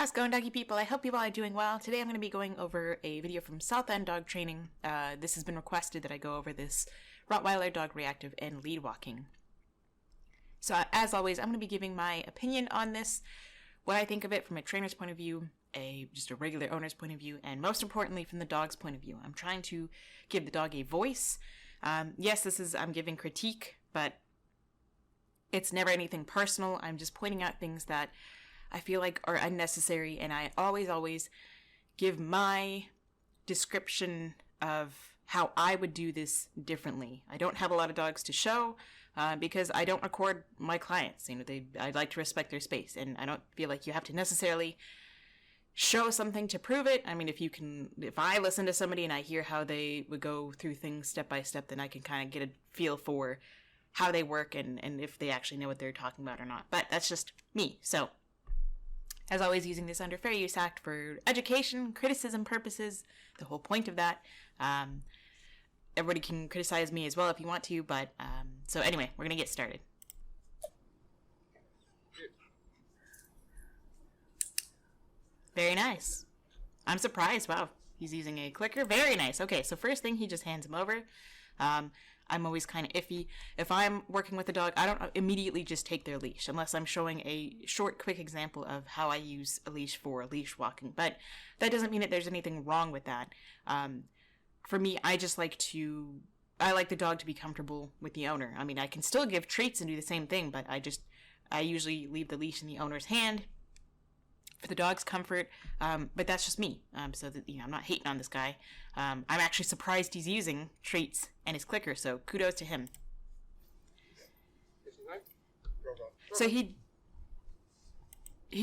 How's it going, doggy people? I hope you all are doing well. Today I'm going to be going over a video from Southend Dog Training. This has been requested that I go over this Rottweiler dog reactive and lead walking. So as always, I'm going to be giving my opinion on this, what I think of it from a trainer's point of view, just a regular owner's point of view, and most importantly from the dog's point of view. I'm trying to give the dog a voice. Yes, I'm giving critique, but it's never anything personal. I'm just pointing out things that I feel like are unnecessary, and I always give my description of how I would do this differently. I don't have a lot of dogs to show because I don't record my clients. I like to respect their space, and I don't feel like you have to necessarily show something to prove it. I mean, if I listen to somebody and I hear how they would go through things step by step, then I can kind of get a feel for how they work and if they actually know what they're talking about or not. But that's just me. So, as always, using this under Fair Use Act for education, criticism purposes, the whole point of that. Everybody can criticize me as well if you want to, but, so anyway, we're going to get started. Very nice. I'm surprised. Wow, he's using a clicker. Very nice. Okay, so first thing, he just hands him over. I'm always kind of iffy. If I'm working with a dog, I don't immediately just take their leash unless I'm showing a short, quick example of how I use a leash for leash walking. But that doesn't mean that there's anything wrong with that. For me, I like the dog to be comfortable with the owner. I mean, I can still give treats and do the same thing, but I usually leave the leash in the owner's hand for the dog's comfort, but that's just me. So that I'm not hating on this guy. I'm actually surprised he's using treats and his clicker. So kudos to him. So he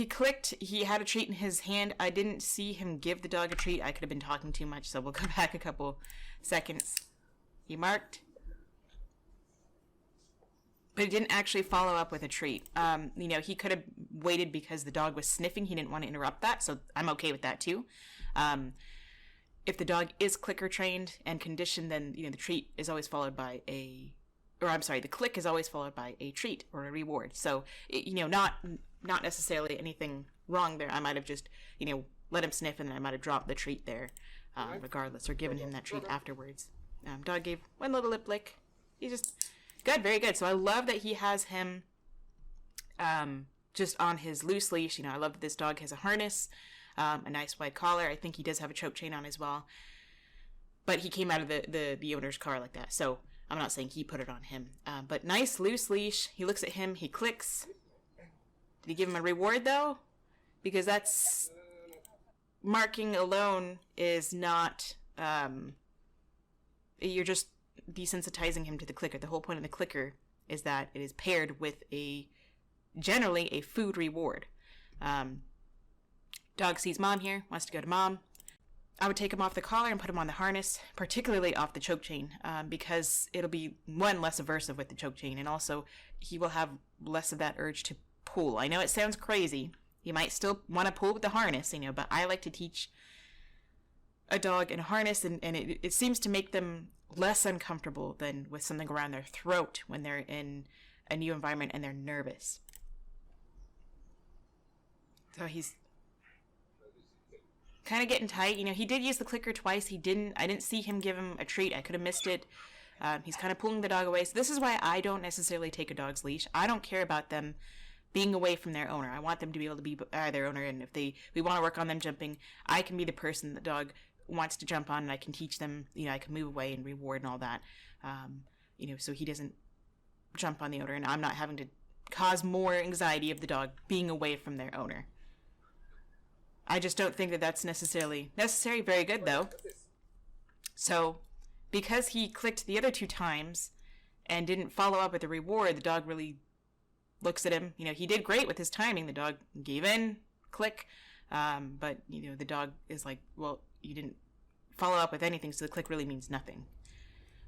clicked. He had a treat in his hand. I didn't see him give the dog a treat. I could have been talking too much, so we'll go back a couple seconds. He marked, but he didn't actually follow up with a treat. He could have waited because the dog was sniffing. He didn't want to interrupt that, so I'm okay with that too. If the dog is clicker trained and conditioned, then the treat is always followed by the click is always followed by a treat or a reward. So not necessarily anything wrong there. I might have just let him sniff, and then I might have dropped the treat there, regardless, or given him that treat afterwards. Dog gave one little lip lick. He just good, very good. So I love that he has him just on his loose leash. I love that this dog has a harness, a nice wide collar. I think he does have a choke chain on as well. But he came out of the owner's car like that. So I'm not saying he put it on him. But nice loose leash. He looks at him. He clicks. Did he give him a reward, though? Because that's marking alone is not... you're just desensitizing him to the clicker. The whole point of the clicker is that it is paired with generally a food reward. Dog sees mom here, wants to go to mom. I would take him off the collar and put him on the harness, particularly off the choke chain, because it'll be, one, less aversive with the choke chain, and also he will have less of that urge to pull. I know it sounds crazy. He might still want to pull with the harness, but I like to teach a dog in a harness, and it seems to make them less uncomfortable than with something around their throat when they're in a new environment and they're nervous. So he's kind of getting tight. He did use the clicker twice. I didn't see him give him a treat. I could have missed it. He's kind of pulling the dog away. So this is why I don't necessarily take a dog's leash. I don't care about them being away from their owner. I want them to be able to be their owner, and if we want to work on them jumping, I can be the person the dog wants to jump on, and I can teach them, I can move away and reward and all that, so he doesn't jump on the owner, and I'm not having to cause more anxiety of the dog being away from their owner. I just don't think that that's necessary. Very good, though. So, because he clicked the other 2 times and didn't follow up with a reward, the dog really looks at him. He did great with his timing. The dog gave in, click, but, the dog is like, well, you didn't follow up with anything, so the click really means nothing.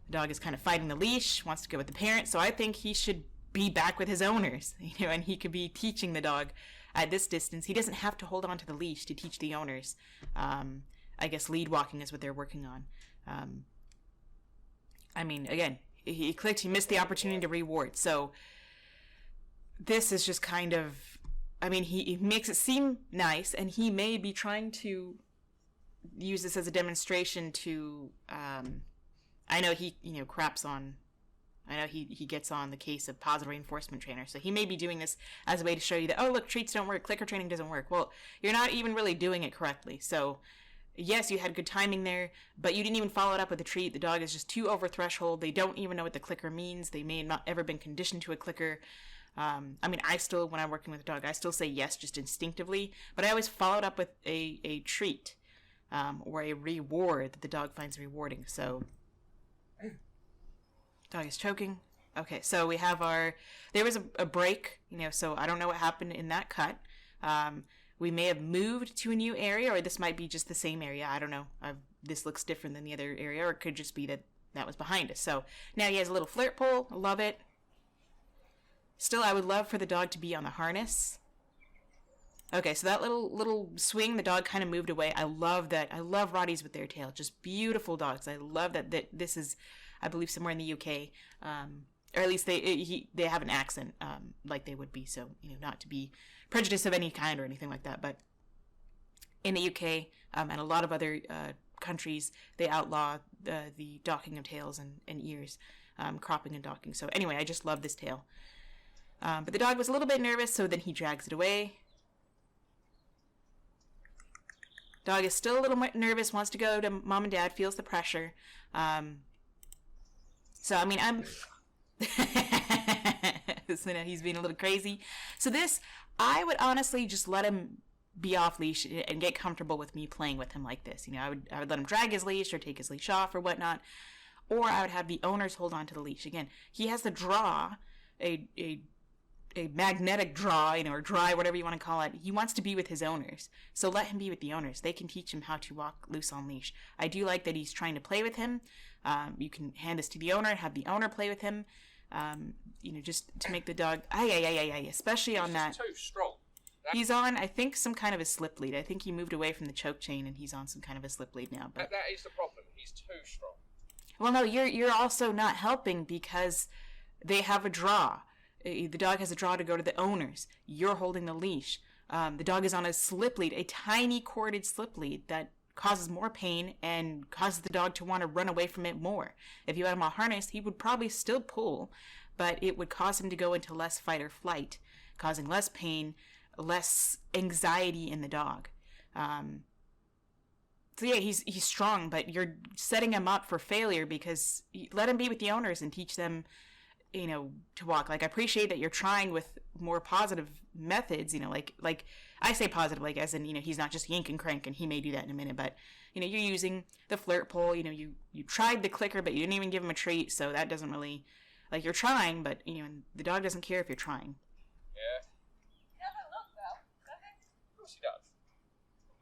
The dog is kind of fighting the leash, wants to go with the parent, so I think he should be back with his owners, and he could be teaching the dog at this distance. He doesn't have to hold on to the leash to teach the owners. I guess lead walking is what they're working on. Again, he clicked, he missed the opportunity to reward, so this is just kind of I mean, he makes it seem nice, and he may be trying to use this as a demonstration to, I know he, craps on, I know he gets on the case of positive reinforcement trainer, so he may be doing this as a way to show you that, oh, look, treats don't work, clicker training doesn't work. Well, you're not even really doing it correctly. So, yes, you had good timing there, but you didn't even follow it up with a treat. The dog is just too over threshold. They don't even know what the clicker means. They may have not ever been conditioned to a clicker. I mean, I still, when I'm working with a dog, I still say yes just instinctively, but I always follow it up with a treat or a reward that the dog finds rewarding. So, dog is choking. Okay, so we have there was a break, so I don't know what happened in that cut. We may have moved to a new area, or this might be just the same area. I don't know. This looks different than the other area, or it could just be that was behind us. So now he has a little flirt pole. I love it. Still, I would love for the dog to be on the harness. Okay, so that little swing, the dog kind of moved away. I love that. I love Rotties with their tail. Just beautiful dogs. I love that this is, I believe, somewhere in the UK. Or at least they have an accent like they would be. So, not to be prejudiced of any kind or anything like that. But in the UK and a lot of other countries, they outlaw the docking of tails and ears, cropping and docking. So anyway, I just love this tail. But the dog was a little bit nervous, so then he drags it away. Dog is still a little nervous, wants to go to mom and dad, feels the pressure. So, I mean, so now he's being a little crazy. So this, I would honestly just let him be off leash and get comfortable with me playing with him like this. I would let him drag his leash or take his leash off or whatnot. Or I would have the owners hold on to the leash. Again, he has the draw, a magnetic draw, or dry, whatever you want to call it. He wants to be with his owners. So let him be with the owners. They can teach him how to walk loose on leash. I do like that he's trying to play with him. You can hand this to the owner, have the owner play with him, just to make the dog, especially on that. Too strong. He's on, I think, some kind of a slip lead. I think he moved away from the choke chain and he's on some kind of a slip lead now. But that is the problem. He's too strong. Well, no, you're also not helping because they have a draw. The dog has a draw to go to the owners. You're holding the leash. The dog is on a slip lead, a tiny corded slip lead that causes more pain and causes the dog to want to run away from it more. If you had him on harness, he would probably still pull, but it would cause him to go into less fight or flight, causing less pain, less anxiety in the dog. So yeah, he's strong, but you're setting him up for failure because let him be with the owners and teach them, to walk. Like, I appreciate that you're trying with more positive methods, like I say positive, like as in, he's not just yank and crank, and he may do that in a minute, but, you're using the flirt pole, you tried the clicker, but you didn't even give him a treat, so that doesn't really, like, you're trying, but, the dog doesn't care if you're trying. Yeah. He doesn't look well, does he? Of course he does.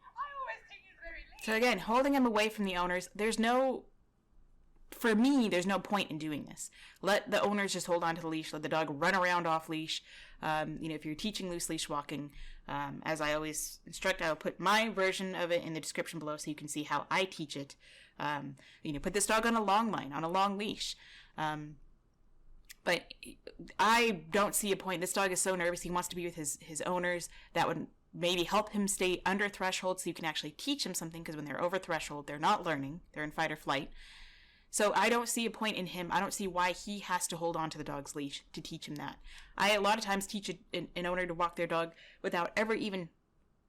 I always think he's very lean. So again, holding him away from the owners, for me, there's no point in doing this. Let the owners just hold on to the leash. Let the dog run around off leash. If you're teaching loose leash walking, as I always instruct, I'll put my version of it in the description below so you can see how I teach it. Put this dog on a long line, on a long leash. But I don't see a point. This dog is so nervous. He wants to be with his owners. That would maybe help him stay under threshold so you can actually teach him something, because when they're over threshold, they're not learning. They're in fight or flight. So I don't see a point in him. I don't see why he has to hold on to the dog's leash to teach him that. I a lot of times teach an owner to walk their dog without ever even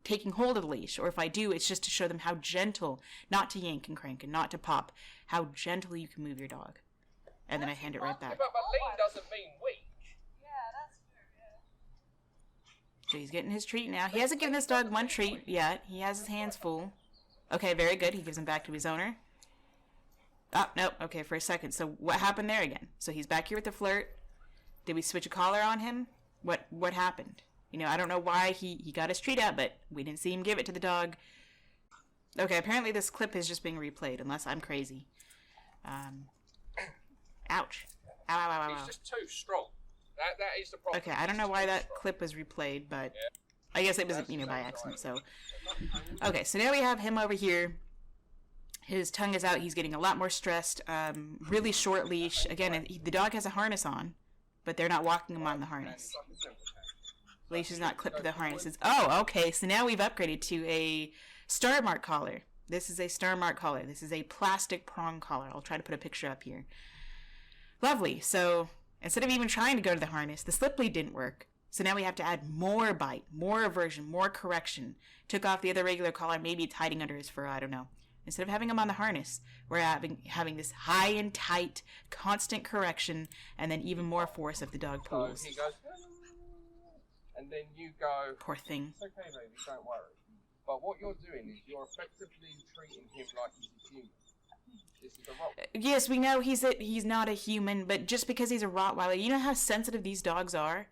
taking hold of the leash. Or if I do, it's just to show them how gentle, not to yank and crank and not to pop, how gentle you can move your dog. And then I hand it right back. But lean doesn't mean weak. Yeah, that's true, yeah. So he's getting his treat now. He hasn't given this dog one treat yet. He has his hands full. Okay, very good. He gives him back to his owner. Oh, nope. Okay, for a second. So what happened there again? So he's back here with the flirt. Did we switch a collar on him? What happened? I don't know why he got his treat out, but we didn't see him give it to the dog. Okay, apparently this clip is just being replayed, unless I'm crazy. Ouch. Ow, ow, ow, ow. He's just too strong. That is the problem. Okay, I don't know why that clip was replayed, but I guess it was, by accident, so. Okay, so now we have him over here. His tongue is out. He's getting a lot more stressed. Really short leash. Again, the dog has a harness on, but they're not walking him on the harness. Leash is not clipped to the harnesses. Oh, okay. So now we've upgraded to a star mark collar. This is a star mark collar. This is a plastic prong collar. I'll try to put a picture up here. Lovely. So instead of even trying to go to the harness, the slip lead didn't work. So now we have to add more bite, more aversion, more correction. Took off the other regular collar. Maybe it's hiding under his fur. I don't know. Instead of having him on the harness, we're having this high and tight, constant correction, and then even more force if the dog pulls. So he goes, and then you go, Poor thing. it's okay, baby, don't worry. But what you're doing is you're effectively treating him like he's a human. This is a Rottweiler. Yes, we know he's not a human, but just because he's a Rottweiler, you know how sensitive these dogs are?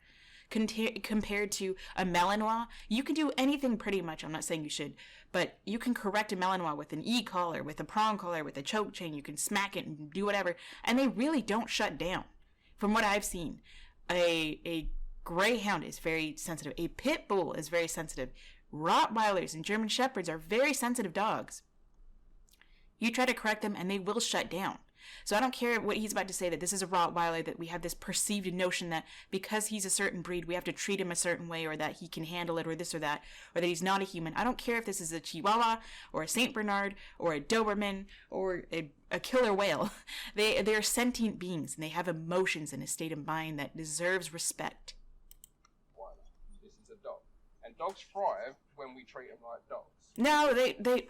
Compared to a Malinois, you can do anything pretty much. I'm not saying you should, but you can correct a Malinois with an e-collar, with a prong collar, with a choke chain. You can smack it and do whatever, and they really don't shut down. From what I've seen, a Greyhound is very sensitive. A Pit Bull is very sensitive. Rottweilers and German Shepherds are very sensitive dogs. You try to correct them, and they will shut down. So I don't care what he's about to say, that this is a Rottweiler, that we have this perceived notion that because he's a certain breed, we have to treat him a certain way, or that he can handle it, or this or that, or that he's not a human. I don't care if this is a Chihuahua, or a Saint Bernard, or a Doberman, or a killer whale. They are sentient beings, and they have emotions and a state of mind that deserves respect. This is a dog. And dogs thrive when we treat them like dogs. No, they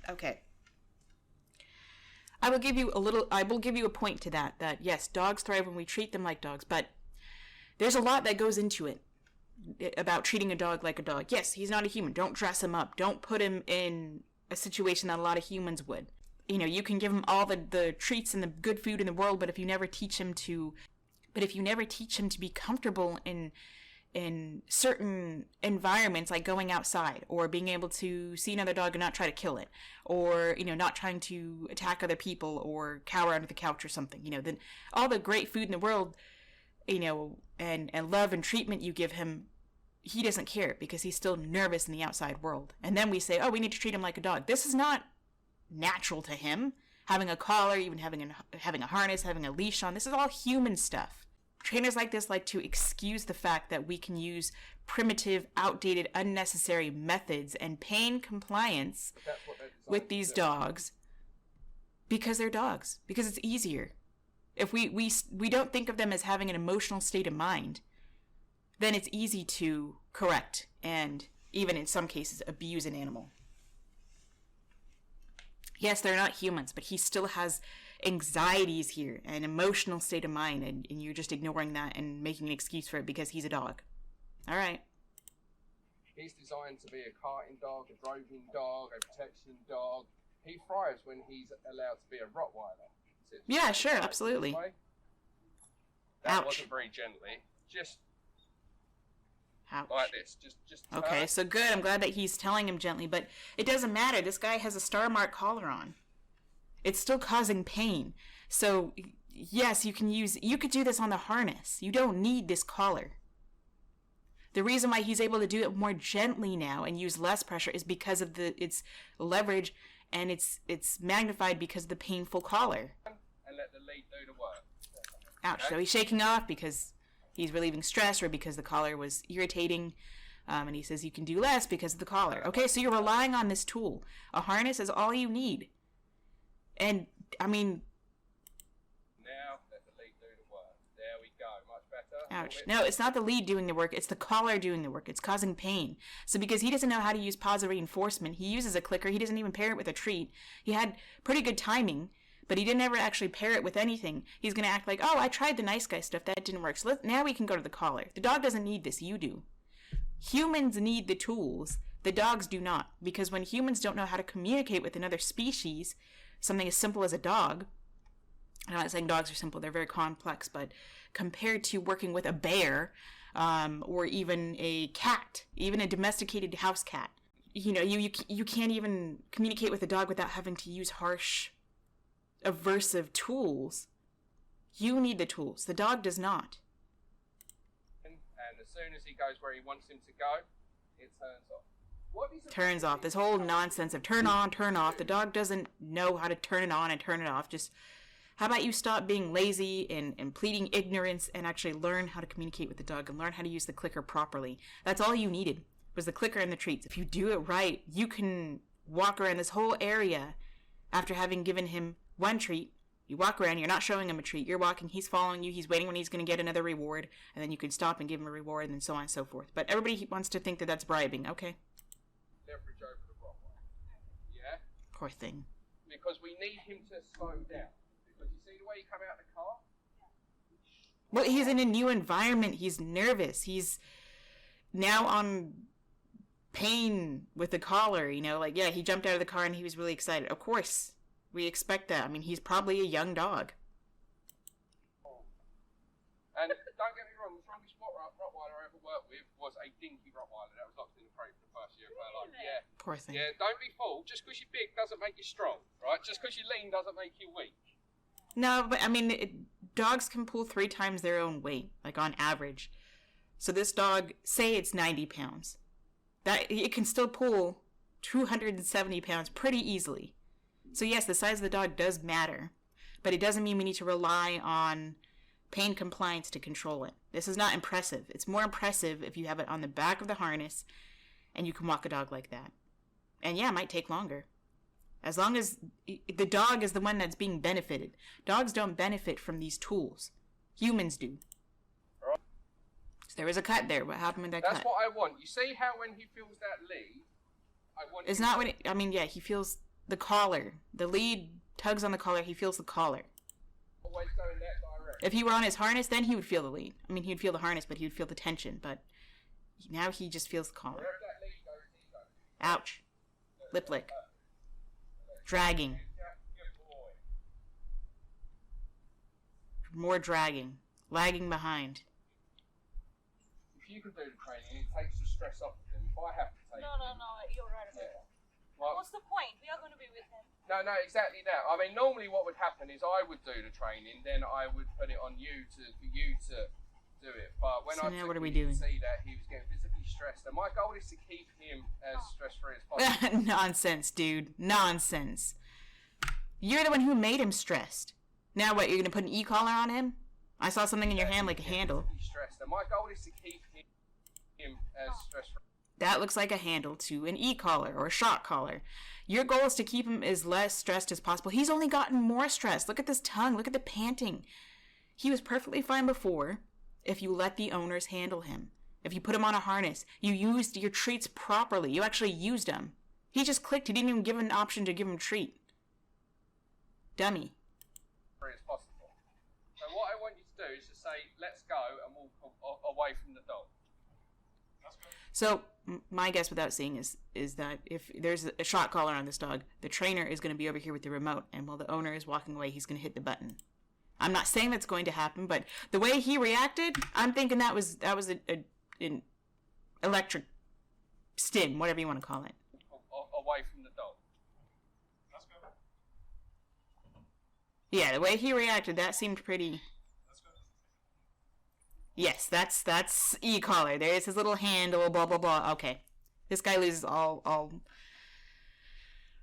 okay. I will give you a point to that yes, dogs thrive when we treat them like dogs, but there's a lot that goes into it about treating a dog like a dog. Yes, he's not a human. Don't dress him up. Don't put him in a situation that a lot of humans would. You know, you can give him all the treats and the good food in the world, but if you never teach him to be comfortable in certain environments, like going outside, or being able to see another dog and not try to kill it, or, you know, not trying to attack other people or cower under the couch or something, you know, then all the great food in the world, you know, and love and treatment you give him, he doesn't care because he's still nervous in the outside world. And then we say, oh, we need to treat him like a dog. This is not natural to him. Having a collar, even having a harness, having a leash on, this is all human stuff. Trainers like this like to excuse the fact that we can use primitive, outdated, unnecessary methods and pain compliance with these dogs because they're dogs, because it's easier. If we don't think of them as having an emotional state of mind, then it's easy to correct and even in some cases abuse an animal. Yes, they're not humans, but he still has anxieties here, an emotional state of mind, and you're just ignoring that and making an excuse for it because he's a dog. All right. He's designed to be a carting dog, a droving dog, a protection dog. He thrives when he's allowed to be a Rottweiler. Yeah, sure, absolutely. That Ouch. wasn't very gently. Just Ouch. like this. Just Okay, so good. I'm glad that he's telling him gently, but it doesn't matter. This guy has a star mark collar on. It's still causing pain. So, yes, you could do this on the harness. You don't need this collar. The reason why he's able to do it more gently now and use less pressure is because of its leverage, and it's magnified because of the painful collar. And let the lead do the work. Ouch. Okay. So he's shaking off because he's relieving stress or because the collar was irritating. And he says you can do less because of the collar. Okay, so you're relying on this tool. A harness is all you need. And, I mean... Now, let the lead do the work. There we go. Much better. Ouch. No, it's not the lead doing the work. It's the collar doing the work. It's causing pain. So because he doesn't know how to use positive reinforcement, he uses a clicker. He doesn't even pair it with a treat. He had pretty good timing, but he didn't ever actually pair it with anything. He's going to act like, oh, I tried the nice guy stuff. That didn't work. So now we can go to the collar. The dog doesn't need this. You do. Humans need the tools. The dogs do not. Because when humans don't know how to communicate with another species... something as simple as a dog, I'm not saying dogs are simple, they're very complex, but compared to working with a bear, or even a cat, even a domesticated house cat, you know, you can't even communicate with a dog without having to use harsh, aversive tools. You need the tools. The dog does not. And as soon as he goes where he wants him to go, it turns off. Turns off. This whole nonsense of turn on, turn off. The dog doesn't know how to turn it on and turn it off. Just How about you stop being lazy and pleading ignorance and actually learn how to communicate with the dog and learn how to use the clicker properly? That's all you needed, was the clicker and the treats. If you do it right, you can walk around this whole area after having given him one treat. You walk around, you're not showing him a treat. You're walking, he's following you, he's waiting when he's going to get another reward, and then you can stop and give him a reward, and so on and so forth. But everybody wants to think that that's bribing. Okay. Leverage over the Rottweiler. Yeah? Poor thing. Because we need him to slow down. Because you see the way he come out of the car? Well, he's in a new environment. He's nervous. He's now on pain with the collar, you know, like, yeah, he jumped out of the car and he was really excited. Of course, we expect that. I mean, he's probably a young dog. And don't get me wrong, the strongest Rottweiler I ever worked with was a dinky Rottweiler that was locked in the crate for the first year of her life. Yeah. Poor thing. Yeah, don't be fooled. Just because you're big doesn't make you strong, right? Just because you're lean doesn't make you weak. No, but I mean, dogs can pull 3 times their own weight, like on average. So this dog, say it's 90 pounds. That it can still pull 270 pounds pretty easily. So yes, the size of the dog does matter, but it doesn't mean we need to rely on pain compliance to control it. This is not impressive. It's more impressive if you have it on the back of the harness and you can walk a dog like that. And yeah, it might take longer. As long as the dog is the one that's being benefited. Dogs don't benefit from these tools. Humans do. Right. So there was a cut there. What happened with that cut? That's what I want. You see how when he feels that lead, I want it's not when I mean, yeah, he feels the collar. The lead tugs on the collar. He feels the collar. Always go in that direction. If he were on his harness, then he would feel the lead. I mean, he would feel the harness, but he would feel the tension. But now he just feels the collar. Wherever that lead goes, he goes. Ouch. Lip lick. Dragging. Good boy. More dragging. Lagging behind. If you can do the training, it takes the stress off of him. If I have to take No, you're right about that. Well, What's the point? We are going to be with him. no, exactly that. I mean, normally what would happen is I would do the training, then I would put it on you for you to do it. But when So I now took what are we him, you doing? could see that he was getting physically stressed, and my goal is to keep him as stress-free as possible. Nonsense, dude. Nonsense. You're the one who made him stressed. Now what, you're going to put an e-collar on him? I saw something in your hand like a handle. Physically stressed, and my goal is to keep him as stress-free. That looks like a handle to an e-collar or a shock collar. Your goal is to keep him as less stressed as possible. He's only gotten more stressed. Look at this tongue. Look at the panting. He was perfectly fine before if you let the owners handle him. If you put him on a harness, you used your treats properly. You actually used them. He just clicked. He didn't even give an option to give him a treat. Dummy. As possible. So what I want you to do is just say, let's go, and walk away from the dog. So my guess without seeing is that if there's a shock collar on this dog, the trainer is going to be over here with the remote, and while the owner is walking away, he's going to hit the button. I'm not saying that's going to happen, but the way he reacted, I'm thinking that was an electric stim, whatever you want to call it. Away from the dog. Yeah, the way he reacted, that seemed pretty. Yes, that's e-collar. There's his little handle, blah blah blah. Okay, this guy loses all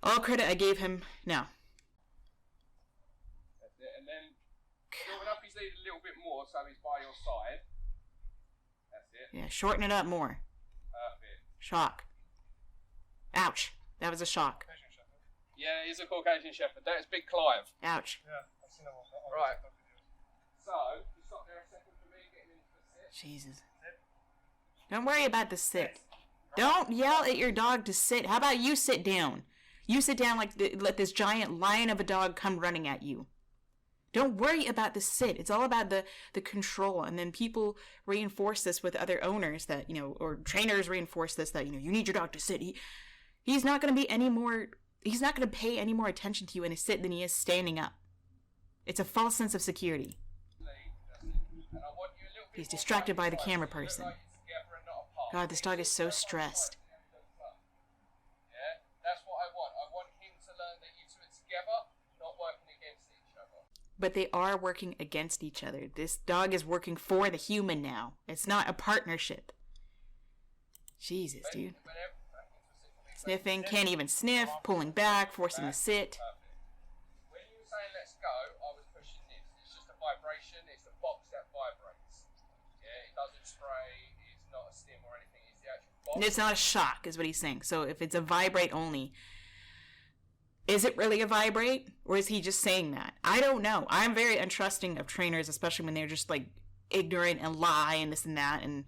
credit I gave him. No. That's it. And then shorten up his lead a little bit more so he's by your side. That's it. Yeah, shorten it up more. Perfect. Shock. Ouch. That was a shock. Yeah, he's a Caucasian Shepherd. That is Big Clive. Ouch. Yeah, I've seen that one. Right. So, you stop there a second for me, getting into the sit. Jesus. Don't worry about the sit. Don't yell at your dog to sit. How about you sit down? You sit down like let this giant lion of a dog come running at you. Don't worry about the sit. It's all about the control. And then people reinforce this with other owners that, or trainers reinforce this that, you need your dog to sit. He's not going to be any more, he's not going to pay any more attention to you in a sit than he is standing up. It's a false sense of security. He's distracted by the camera person. God, this dog is so stressed. Yeah, that's what I want. I want him to learn that you two are together, not working against each other. But they are working against each other. This dog is working for the human now. It's not a partnership. Jesus, dude. Sniffing, can't even sniff, pulling back, forcing the sit. When you were saying let's go, I was pushing doesn't spray, is not a stim or anything. It's the actual box. It's not a shock, is what he's saying. So if it's a vibrate only, is it really a vibrate? Or is he just saying that? I don't know. I'm very untrusting of trainers, especially when they're just like ignorant and lie and this and that. And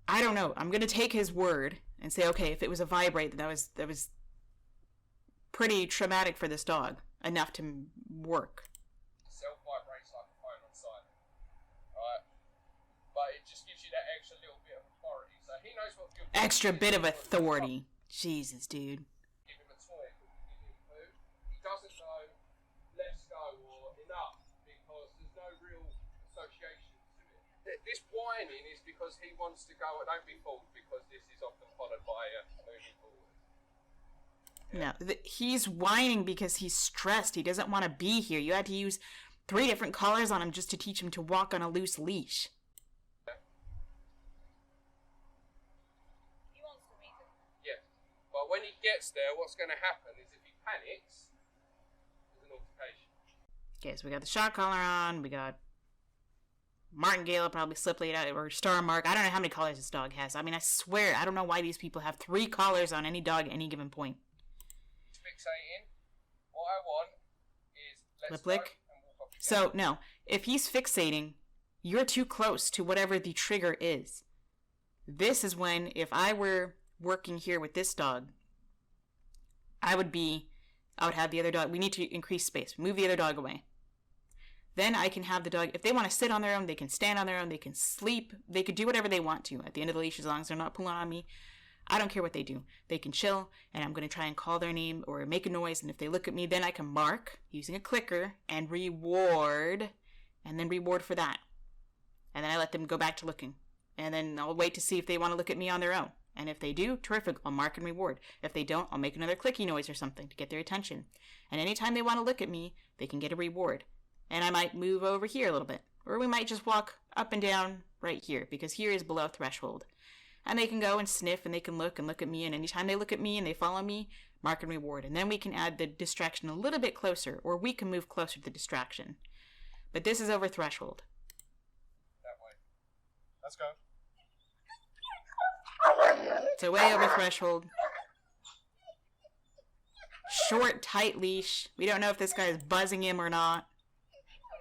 I don't know. I'm going to take his word and say, okay, if it was a vibrate, that was pretty traumatic for this dog. Enough to work. Self-vibrates like a phone on silent. Alright? But it just gives you that extra little bit of authority. So he knows what good. Extra bit of authority. Jesus, dude. Give him a toy, give him food. He doesn't know let's go or enough because there's no real association to it. This whining is because he wants to go, don't be fooled, because this is often followed by moving forward. No, he's whining because he's stressed. He doesn't want to be here. You had to use 3 different collars on him just to teach him to walk on a loose leash. He wants to meet him. Yeah. But when he gets there, what's going to happen is if he panics, there's an altercation. Okay, so we got the shock collar on. We got Martingale, probably slip laid out, or Star Mark. I don't know how many collars this dog has. I mean, I swear, I don't know why these people have 3 collars on any dog at any given point. Fixating. What I want is let's Lip go lick. and walk off the So, no, if he's fixating, you're too close to whatever the trigger is. This is when, if I were working here with this dog, I would have the other dog, we need to increase space, move the other dog away. Then I can have the dog, if they want to sit on their own, they can stand on their own, they can sleep, they could do whatever they want to at the end of the leash as long as they're not pulling on me. I don't care what they do. They can chill, and I'm going to try and call their name or make a noise, and if they look at me, then I can mark using a clicker and reward, and then reward for that. And then I let them go back to looking. And then I'll wait to see if they want to look at me on their own. And if they do, terrific, I'll mark and reward. If they don't, I'll make another clicky noise or something to get their attention. And anytime they want to look at me, they can get a reward. And I might move over here a little bit. Or we might just walk up and down right here, because here is below threshold. And they can go and sniff, and they can look at me, and anytime they look at me and they follow me, mark and reward. And then we can add the distraction a little bit closer, or we can move closer to the distraction. But this is over threshold. That way. Let's go. So way over threshold. Short, tight leash. We don't know if this guy is buzzing him or not,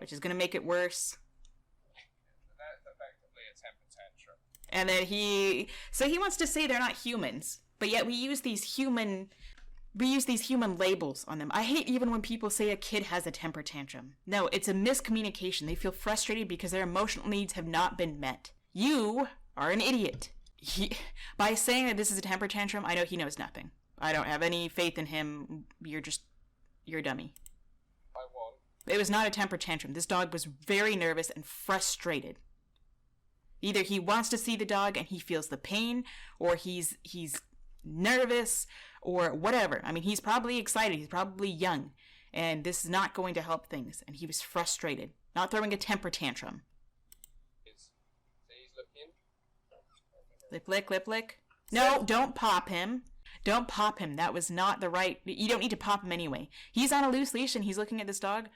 which is going to make it worse. That's effectively a temper tantrum. And then he wants to say they're not humans, but yet we use these human labels on them. I hate even when people say a kid has a temper tantrum. No, it's a miscommunication. They feel frustrated because their emotional needs have not been met. You are an idiot. By saying that this is a temper tantrum, I know he knows nothing. I don't have any faith in him. You're a dummy. I want. It was not a temper tantrum. This dog was very nervous and frustrated. Either he wants to see the dog and he feels the pain, or he's nervous, or whatever. I mean, he's probably excited. He's probably young, and this is not going to help things. And he was frustrated, not throwing a temper tantrum. He's looking. Lip lick, lip lick. No, don't pop him. Don't pop him. That was not the right... You don't need to pop him anyway. He's on a loose leash and he's looking at this dog.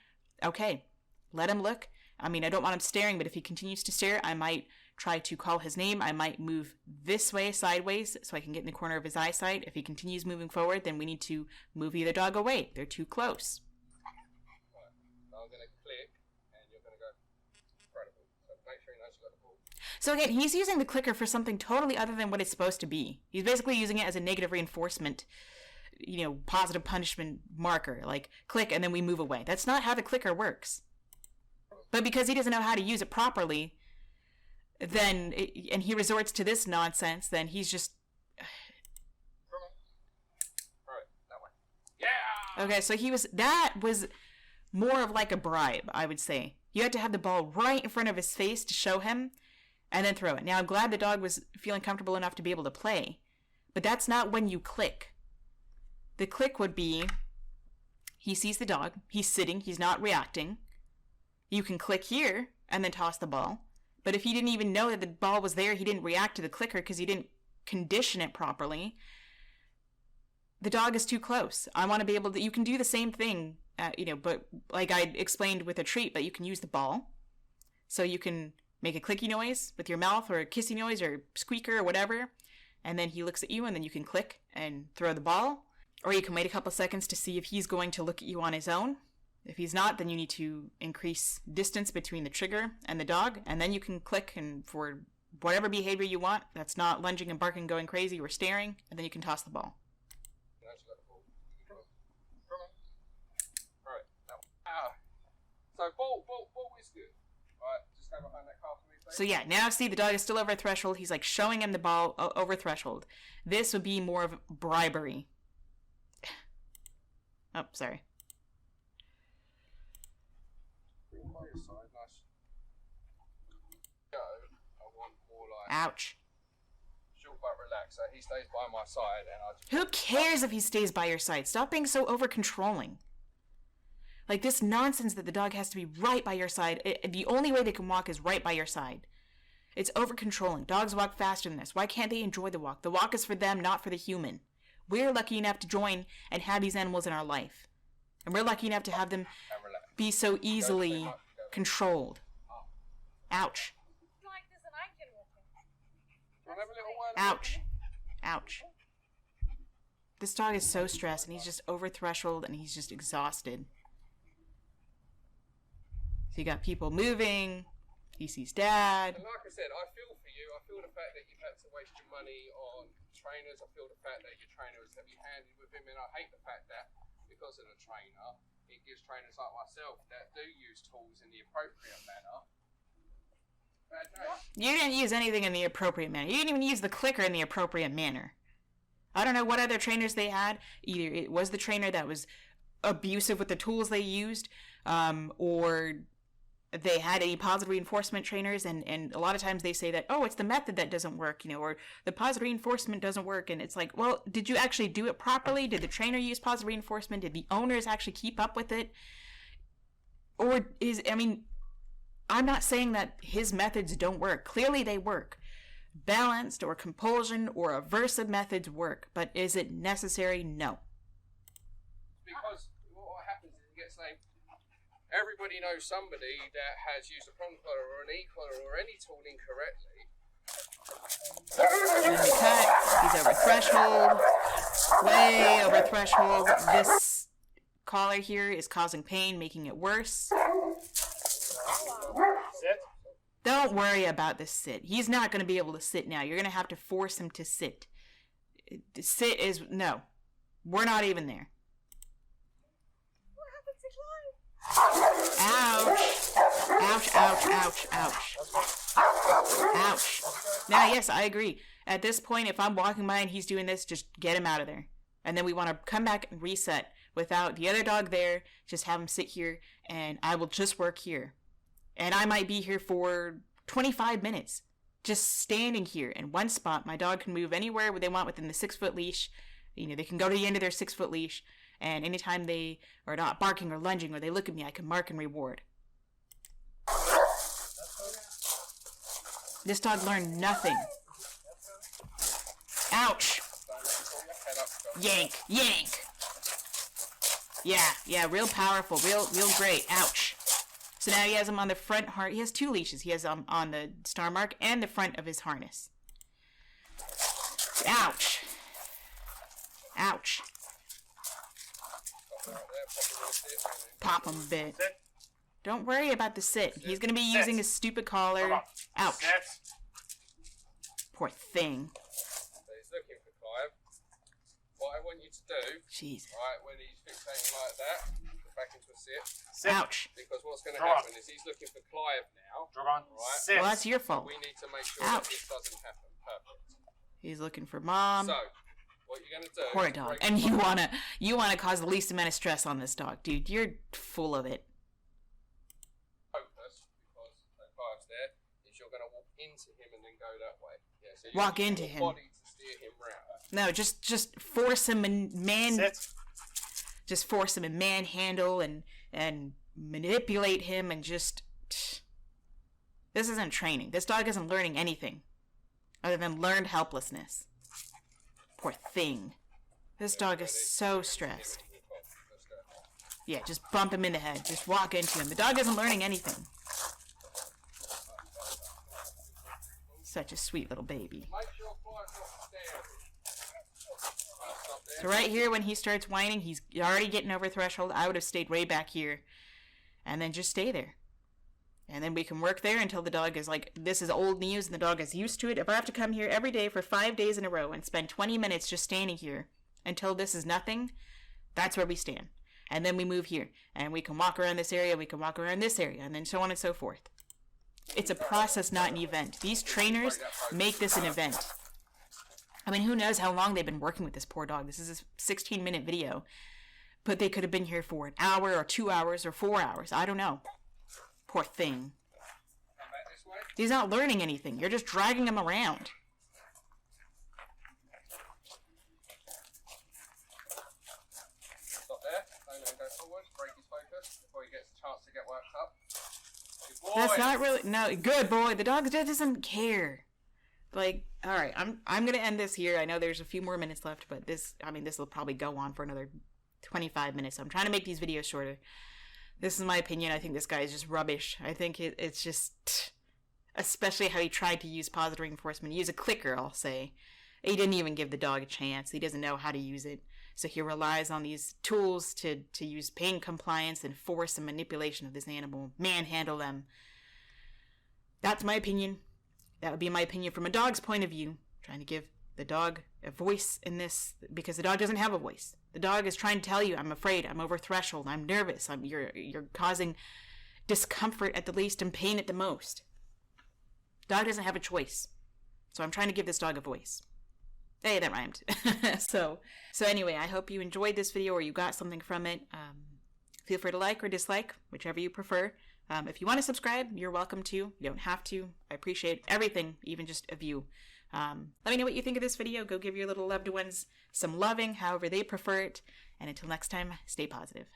Okay, let him look. I mean, I don't want him staring, but if he continues to stare, I might try to call his name. I might move this way, sideways, so I can get in the corner of his eyesight. If he continues moving forward, then we need to move the other dog away. They're too close. Right. I'm going to click, and you're going to go. Incredible. So make sure he knows you've got the ball. So again, he's using the clicker for something totally other than what it's supposed to be. He's basically using it as a negative reinforcement, positive punishment marker. Like, click, and then we move away. That's not how the clicker works. But because he doesn't know how to use it properly, and he resorts to this nonsense, then he's just... Right, that way. Yeah! Okay, so that was more of like a bribe, I would say. You had to have the ball right in front of his face to show him, and then throw it. Now, I'm glad the dog was feeling comfortable enough to be able to play, but that's not when you click. The click would be, he sees the dog, he's sitting, he's not reacting. You can click here, and then toss the ball. But if he didn't even know that the ball was there, he didn't react to the clicker because he didn't condition it properly, the dog is too close. I want to be able to, you can do the same thing, but like I explained with a treat, but you can use the ball. So you can make a clicky noise with your mouth or a kissy noise or squeaker or whatever. And then he looks at you and then you can click and throw the ball. Or you can wait a couple seconds to see if he's going to look at you on his own. If he's not, then you need to increase distance between the trigger and the dog. And then you can click and for whatever behavior you want, that's not lunging and barking, going crazy or staring, and then you can toss the ball. So ball is good. Alright, just go behind that car for me, please. So yeah, now see the dog is still over a threshold. He's like showing him the ball over threshold. This would be more of bribery. Oh, sorry. Bring by your side, nice. Go, I want more like Ouch. short but relaxed. So he stays by my side and I just... Who cares if he stays by your side? Stop being so over-controlling. Like this nonsense that the dog has to be right by your side. The only way they can walk is right by your side. It's over-controlling. Dogs walk faster than this. Why can't they enjoy the walk? The walk is for them, not for the human. We're lucky enough to join and have these animals in our life. And we're lucky enough to have them be so easily controlled. Ouch. It's like there's an angel walking. Do you want to have a little word? Ouch. Ouch. This dog is so stressed and he's just over threshold and he's just exhausted. So you got people moving. He sees dad. And like I said, I feel for you. I feel the fact that you've had to waste your money on trainers. I feel the fact that your trainer was heavy-handed with him, and I hate the fact that because of the trainer, it gives trainers like myself that do use tools in the appropriate manner. Bad day. You didn't use anything in the appropriate manner. You didn't even use the clicker in the appropriate manner. I don't know what other trainers they had. Either it was the trainer that was abusive with the tools they used, or they had any positive reinforcement trainers, and a lot of times they say that, oh, it's the method that doesn't work, or the positive reinforcement doesn't work, and it's like, well, did you actually do it properly? Did the trainer use positive reinforcement? Did the owners actually keep up with it? Or I'm not saying that his methods don't work. Clearly they work. Balanced or compulsion or aversive methods work, but is it necessary? No. Because what happens is it gets named. Everybody knows somebody that has used a prong collar or an e-collar or any tool incorrectly. And then cut. He's over threshold. Way over threshold. This collar here is causing pain, making it worse. Sit. Don't worry about the sit. He's not going to be able to sit now. You're going to have to force him to sit. Sit is... No. We're not even there. What happened to climb? Ouch. Ouch, ouch, ouch, ouch. Ouch. Now, yes, I agree. At this point, if I'm walking by and he's doing this, just get him out of there. And then we want to come back and reset without the other dog there. Just have him sit here, and I will just work here. And I might be here for 25 minutes. Just standing here in one spot. My dog can move anywhere they want within the 6-foot leash. They can go to the end of their 6-foot leash. And anytime they are not barking or lunging or they look at me, I can mark and reward. This dog learned nothing. Ouch. Yank, yank. Yeah, real powerful, real great. Ouch. So now he has him on the front harness. He has 2 leashes. He has on the star mark and the front of his harness. Ouch. Ouch. Pop him a bit. Don't worry about the sit. He's going to be using his stupid collar. Ouch. Poor thing. So he's looking for Clive. What I want you to do, Jeez. right, when he's fixating like that, go back into a sit. Ouch. Because what's going to happen is he's looking for Clive now. Right? Well, that's your fault. We need to make sure that Ouch. this doesn't happen. Perfect. He's looking for mom. So, what you're going to do... Poor is dog. break And the you wanna cause the least amount of stress on this dog, dude. You're full of it. focus, because that Clive's there, is you're going to walk into him and then go that way. Yeah, so Walk use into your him. body to steer him round. No, just force him and just force him and manhandle and manipulate him and just... This isn't training. This dog isn't learning anything other than learned helplessness. Poor thing. This dog is so stressed. Yeah, just bump him in the head. Just walk into him. The dog isn't learning anything. Such a sweet little baby. Make sure Flight's not staring. Stop there. So right here, when he starts whining, he's already getting over threshold. I would have stayed way back here. And then just stay there. And then we can work there until the dog is like, this is old news and the dog is used to it. If I have to come here every day for 5 days in a row and spend 20 minutes just standing here until this is nothing, that's where we stand. And then we move here. And we can walk around this area, we can walk around this area, and then so on and so forth. It's a process, not an event. These trainers make this an event. I mean, who knows how long they've been working with this poor dog. This is a 16-minute video. But they could have been here for an hour or 2 hours or 4 hours. I don't know. Poor thing. He's not learning anything. You're just dragging him around. Stop there. Don't go forward. Break his focus before he gets a chance to get worked up. Good boy. That's not really... No, good boy. The dog just doesn't care. Like, all right, I'm going to end this here. I know there's a few more minutes left, but this will probably go on for another 25 minutes. So I'm trying to make these videos shorter. This is my opinion. I think this guy is just rubbish. I think it's just, especially how he tried to use positive reinforcement. Use a clicker, I'll say. He didn't even give the dog a chance. He doesn't know how to use it. So he relies on these tools to use pain compliance and force and manipulation of this animal. Manhandle them. That's my opinion. That would be my opinion from a dog's point of view. Trying to give the dog a voice in this, because the dog doesn't have a voice. The dog is trying to tell you, I'm afraid, I'm over threshold, I'm nervous, you're causing discomfort at the least and pain at the most. Dog doesn't have a choice. So I'm trying to give this dog a voice. Hey, that rhymed. So anyway, I hope you enjoyed this video or you got something from it. Feel free to like or dislike, whichever you prefer. If you want to subscribe, you're welcome to. You don't have to. I appreciate everything, even just a view. Let me know what you think of this video. Go give your little loved ones some loving, however they prefer it. And until next time, stay positive.